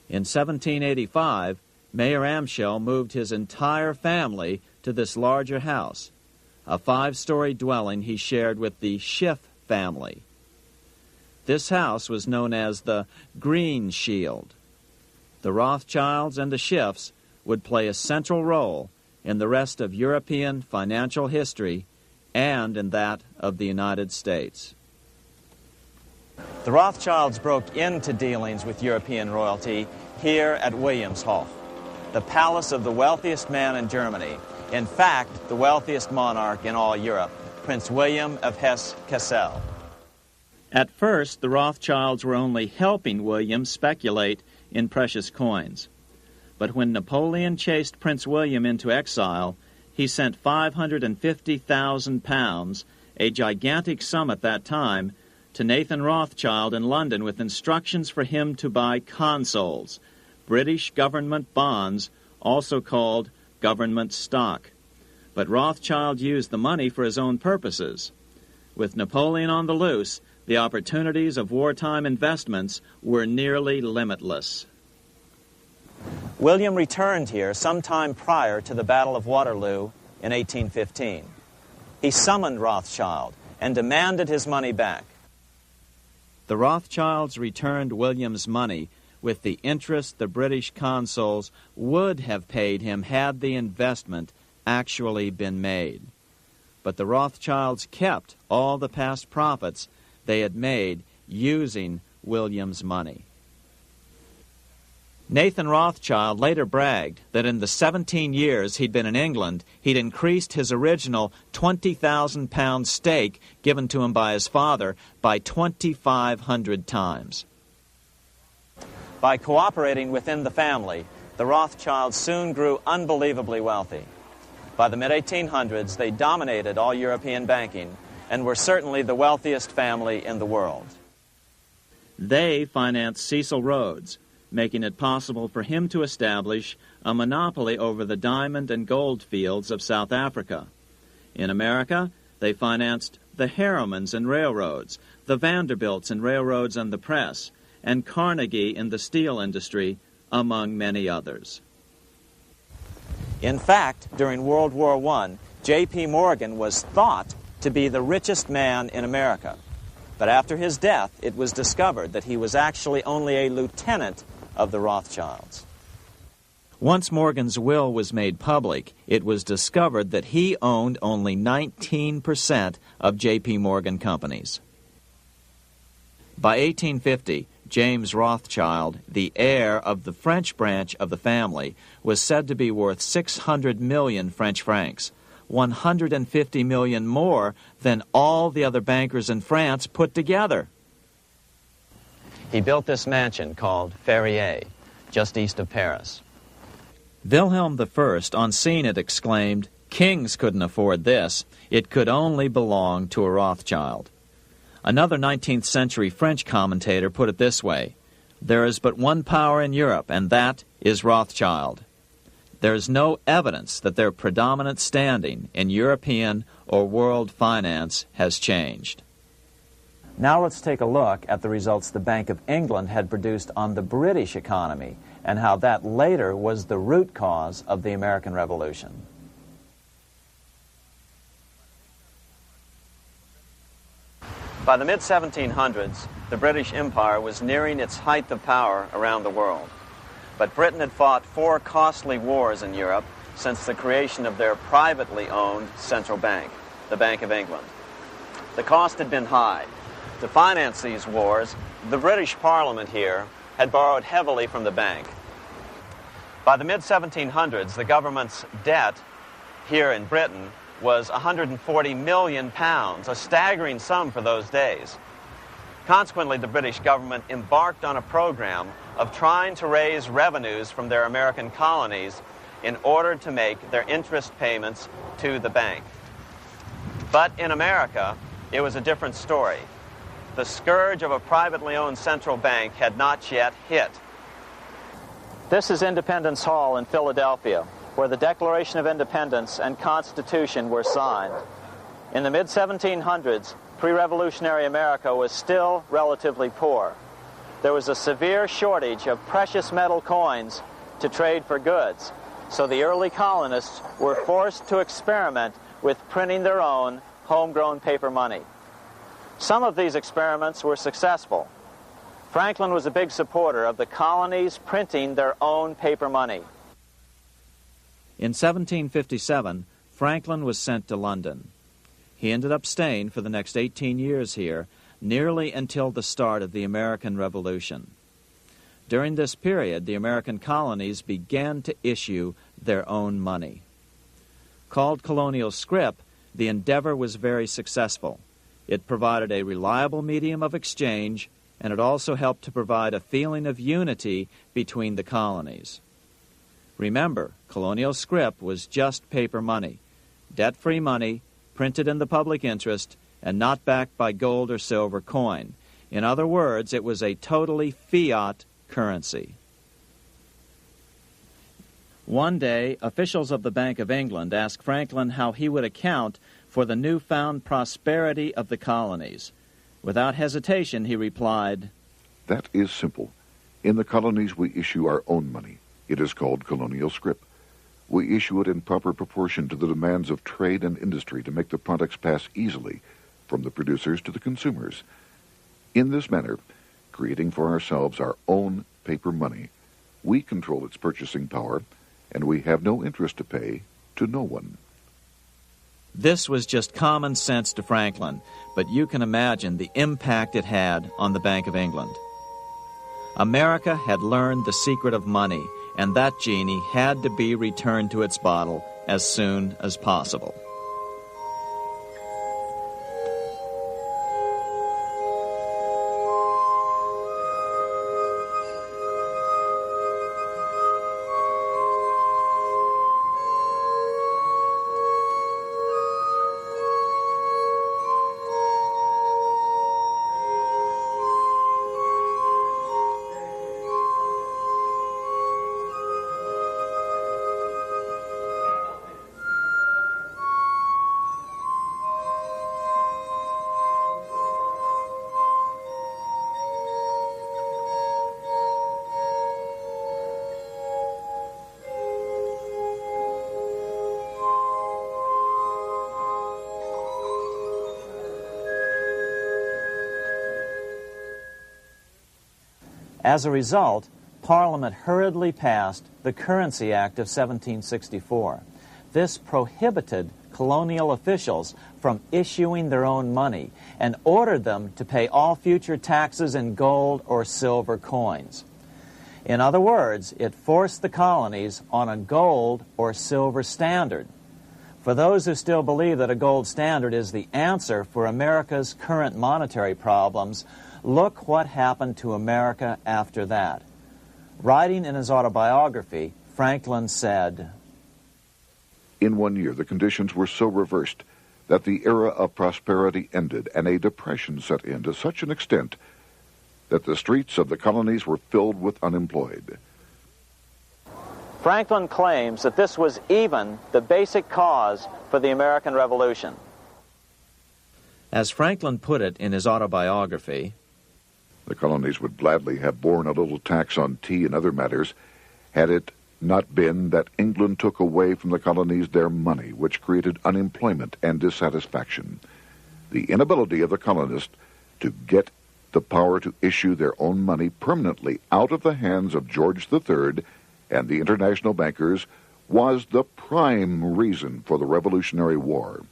In 1785, Mayor Amschel moved his entire family to this larger house, a 5-story dwelling he shared with the Schiff family. This house was known as the Green Shield. The Rothschilds and the Schiffs would play a central role in the rest of European financial history and in that of the United States. The Rothschilds broke into dealings with European royalty here at Wilhelmshof, the palace of the wealthiest man in Germany. In fact, the wealthiest monarch in all Europe, Prince William of Hesse-Kassel. At first, the Rothschilds were only helping William speculate in precious coins. But when Napoleon chased Prince William into exile, he sent £550,000, a gigantic sum at that time, to Nathan Rothschild in London with instructions for him to buy consols, British government bonds, also called government stock. But Rothschild used the money for his own purposes. With Napoleon on the loose, the opportunities of wartime investments were nearly limitless. William returned here sometime prior to the Battle of Waterloo in 1815. He summoned Rothschild and demanded his money back. The Rothschilds returned William's money with the interest the British consuls would have paid him had the investment actually been made. But the Rothschilds kept all the past profits they had made using William's money. Nathan Rothschild later bragged that in the 17 years he'd been in England, he'd increased his original £20,000 stake given to him by his father by 2,500 times. By cooperating within the family, the Rothschilds soon grew unbelievably wealthy. By the mid-1800s, they dominated all European banking and were certainly the wealthiest family in the world. They financed Cecil Rhodes, making it possible for him to establish a monopoly over the diamond and gold fields of South Africa. In America, they financed the Harrimans and railroads, the Vanderbilts and railroads and the press, and Carnegie in the steel industry, among many others. In fact, during World War I, J.P.Morgan was thought to be the richest man in America. But after his death, it was discovered that he was actually only a lieutenant of the Rothschilds. Once Morgan's will was made public, it was discovered that he owned only 19% of J.P. Morgan companies. By 1850, James Rothschild, the heir of the French branch of the family, was said to be worth 600 million French francs, 150 million more than all the other bankers in France put together. He built this mansion called Ferrier, just east of Paris. Wilhelm I, on seeing it, exclaimed, "Kings couldn't afford this. It could only belong to a Rothschild." Another 19th century French commentator put it this way: "There is but one power in Europe, and that is Rothschild." There is no evidence that their predominant standing in European or world finance has changed. Now let's take a look at the results the Bank of England had produced on the British economy and how that later was the root cause of the American Revolution. By the mid-1700s, the British Empire was nearing its height of power around the world. But Britain had fought 4 costly wars in Europe since the creation of their privately owned central bank, the Bank of England. The cost had been high. To finance these wars, the British Parliament here had borrowed heavily from the bank. By the mid-1700s, the government's debt here in Britain was £140 million, a staggering sum for those days. Consequently, the British government embarked on a program of trying to raise revenues from their American colonies in order to make their interest payments to the bank. But in America, it was a different story. The scourge of a privately owned central bank had not yet hit. This is Independence Hall in Philadelphia, where the Declaration of Independence and Constitution were signed. In the mid-1700s, pre-revolutionary America was still relatively poor. there was a severe shortage of precious metal coins to trade for goods. So the early colonists were forced to experiment with printing their own homegrown paper money. Some of these experiments were successful. Franklin was a big supporter of the colonies printing their own paper money. In 1757, Franklin was sent to London. He ended up staying for the next 18 years here, nearly until the start of the American Revolution. During this period, the American colonies began to issue their own money. Called colonial scrip, the endeavor was very successful. It provided a reliable medium of exchange, and it also helped to provide a feeling of unity between the colonies. Remember, colonial scrip was just paper money, debt-free money, printed in the public interest, and not backed by gold or silver coin. In other words, it was a totally fiat currency. One day, officials of the Bank of England asked Franklin how he would account for the newfound prosperity of the colonies. Without hesitation, he replied, "That is simple. In the colonies we issue our own money. It is called colonial scrip. We issue it in proper proportion to the demands of trade and industry to make the products pass easily from the producers to the consumers. In this manner, creating for ourselves our own paper money, we control its purchasing power, and we have no interest to pay to no one." This was just common sense to Franklin, but you can imagine the impact it had on the Bank of England. America had learned the secret of money, and that genie had to be returned to its bottle as soon as possible. As a result, Parliament hurriedly passed the Currency Act of 1764. This prohibited colonial officials from issuing their own money and ordered them to pay all future taxes in gold or silver coins. In other words, it forced the colonies on a gold or silver standard. For those who still believe that a gold standard is the answer for America's current monetary problems, look what happened to America after that. Writing in his autobiography, Franklin said, "In 1 year, the conditions were so reversed that the era of prosperity ended and a depression set in to such an extent that the streets of the colonies were filled with unemployed." Franklin claims that this was even the basic cause for the American Revolution. As Franklin put it in his autobiography, "The colonies would gladly have borne a little tax on tea and other matters had it not been that England took away from the colonies their money, which created unemployment and dissatisfaction. The inability of the colonists to get the power to issue their own money permanently out of the hands of George III and the international bankers was the prime reason for the Revolutionary War."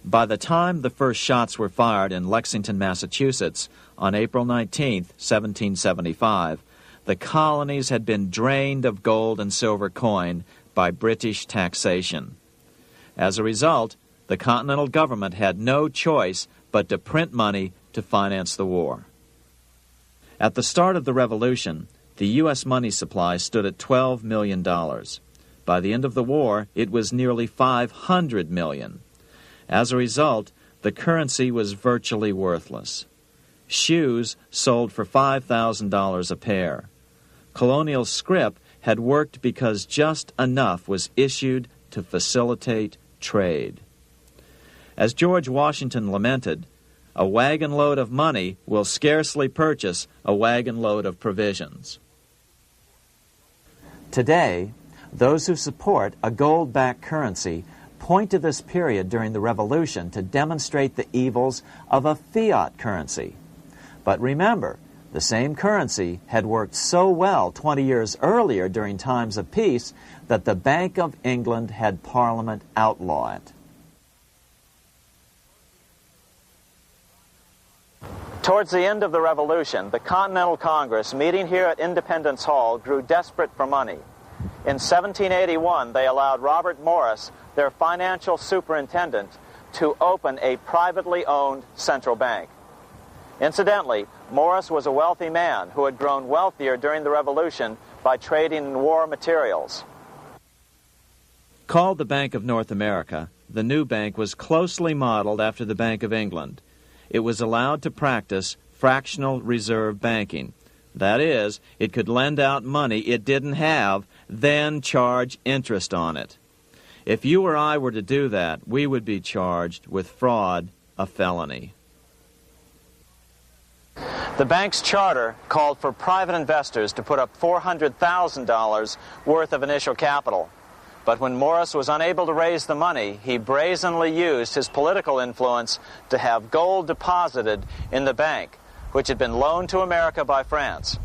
By the time the first shots were fired in Lexington, Massachusetts, on April 19, 1775, the colonies had been drained of gold and silver coin by British taxation. As a result, the Continental government had no choice but to print money to finance the war. At the start of the Revolution, the U.S. money supply stood at $12 million. By the end of the war, it was nearly $500 million. As a result, the currency was virtually worthless. Shoes sold for $5,000 a pair. Colonial scrip had worked because just enough was issued to facilitate trade. As George Washington lamented, a wagon load of money will scarcely purchase a wagon load of provisions. Today, those who support a gold-backed currency point to this period during the Revolution to demonstrate the evils of a fiat currency. But remember, the same currency had worked so well 20 years earlier during times of peace that the Bank of England had Parliament outlaw it. Towards the end of the Revolution, the Continental Congress, meeting here at Independence Hall, grew desperate for money. In 1781, they allowed Robert Morris, their financial superintendent, to open a privately owned central bank. Incidentally, Morris was a wealthy man who had grown wealthier during the Revolution by trading in war materials. Called the Bank of North America, the new bank was closely modeled after the Bank of England. It was allowed to practice fractional reserve banking. That is, it could lend out money it didn't have, then charge interest on it. If you or I were to do that, we would be charged with fraud, a felony. The bank's charter called for private investors to put up $400,000 worth of initial capital. But when Morris was unable to raise the money, he brazenly used his political influence to have gold deposited in the bank, which had been loaned to America by France.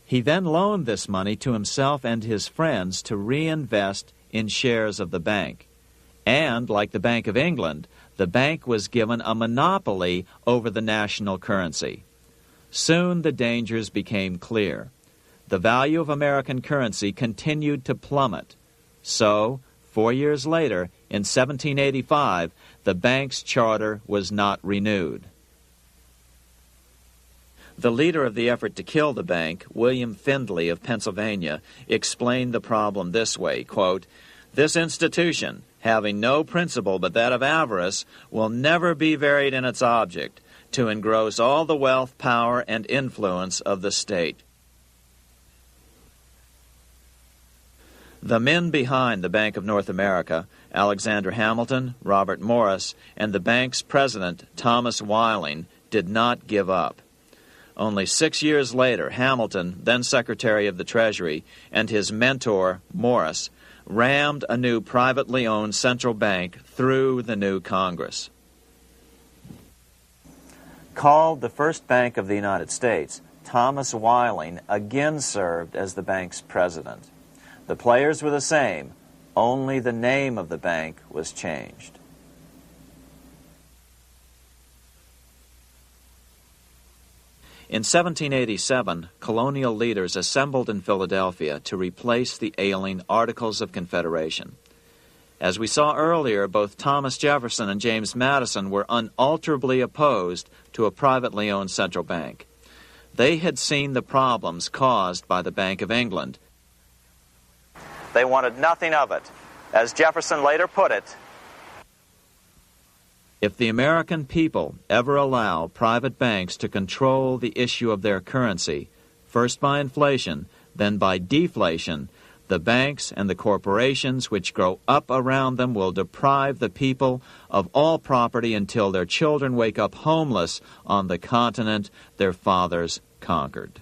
He then loaned this money to himself and his friends to reinvest in shares of the bank. And, like the Bank of England, the bank was given a monopoly over the national currency. Soon the dangers became clear. The value of American currency continued to plummet. So, 4 years later, in 1785, the bank's charter was not renewed. The leader of the effort to kill the bank, William Findley of Pennsylvania, explained the problem this way, quote, "This institution, having no principle but that of avarice, will never be varied in its object, to engross all the wealth, power, and influence of the state." The men behind the Bank of North America, Alexander Hamilton, Robert Morris, and the bank's president, Thomas Whiling, did not give up. Only 6 years later, Hamilton, then Secretary of the Treasury, and his mentor, Morris, rammed a new privately owned central bank through the new Congress. Called the first Bank of the United States, Thomas Whiling again served as the bank's president. The players were the same, only the name of the bank was changed. In 1787, colonial leaders assembled in Philadelphia to replace the ailing Articles of Confederation. As we saw earlier, both Thomas Jefferson and James Madison were unalterably opposed to a privately owned central bank. They had seen the problems caused by the Bank of England. They wanted nothing of it. As Jefferson later put it, "If the American people ever allow private banks to control the issue of their currency, first by inflation, then by deflation, the banks and the corporations which grow up around them will deprive the people of all property until their children wake up homeless on the continent their fathers conquered."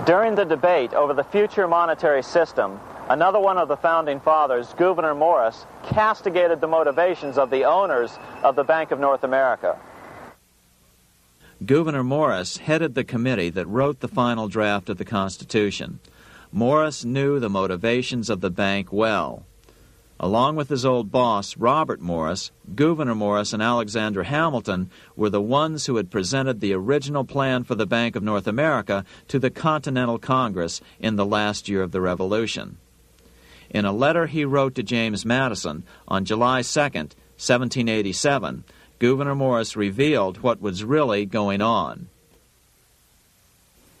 During the debate over the future monetary system, another one of the founding fathers, Gouverneur Morris, castigated the motivations of the owners of the Bank of North America. Gouverneur Morris headed the committee that wrote the final draft of the Constitution. Morris knew the motivations of the bank well. Along with his old boss, Robert Morris, Gouverneur Morris and Alexander Hamilton were the ones who had presented the original plan for the Bank of North America to the Continental Congress in the last year of the Revolution. In a letter he wrote to James Madison on July 2nd, 1787, Gouverneur Morris revealed what was really going on.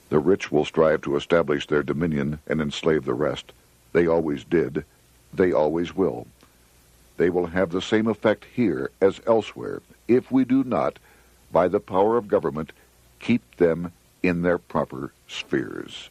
"The rich will strive to establish their dominion and enslave the rest. They always did. They always will. They will have the same effect here as elsewhere if we do not, by the power of government, keep them in their proper spheres."